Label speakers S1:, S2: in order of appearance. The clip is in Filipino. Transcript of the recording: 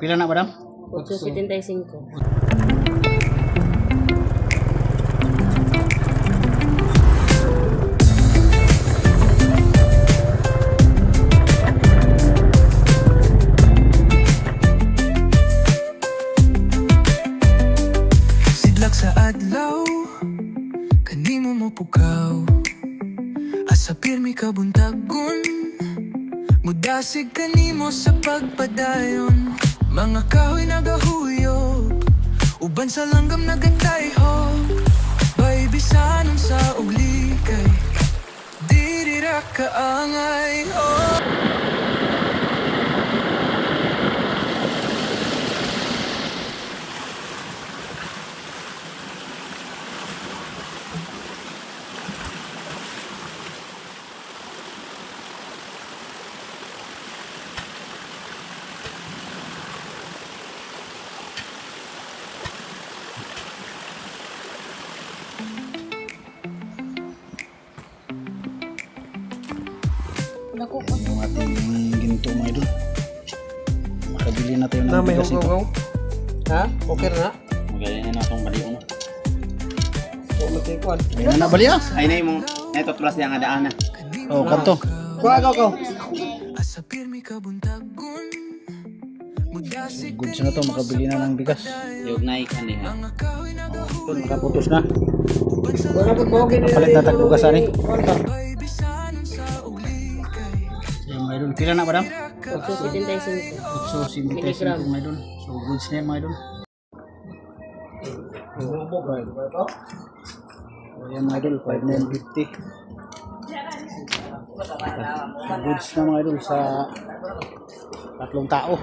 S1: Pila na, madam?
S2: 8.75.
S3: Sidlak sa adlaw, kanimo mo pukaw. Asa pirmi ka buntagon, mudasig kanimo sa pagpadayon. Mga kahoy nagahuyog, uban sa langgam nagatayhog. Bay bisanon sa uglikay, dirira kaangay. Oh.
S1: Yung ating ginto, mga idol. Makabili na tayo ng
S4: Na may
S1: bigas ito.
S4: hunggaw. Ha? Okay na.
S5: Magaling na itong baliw mo.
S4: O matikuan.
S1: Ayun na bali ah.
S5: Ay na yung ito plus yung adaan na.
S1: Oh, kanto.
S4: Kuha ko.
S3: Asa pirmi ka buntagon, mudasig
S1: Goods na to, makabili na ng bigas.
S5: Yung naik ano ha.
S3: mga kahoy nagahuyog.
S1: Nakaputos na.
S4: Wala po mo gini.
S1: Kapalit na tagdugas ani.
S3: Bay bisanon sa uglikay,
S1: Yung mga idol. Pila na, madam?
S2: 8.75.
S1: 8.75 mga idol. So, goods na yan, mga idol. So, yan mga idol, 5,950. Goods na mga idol sa 3 tao.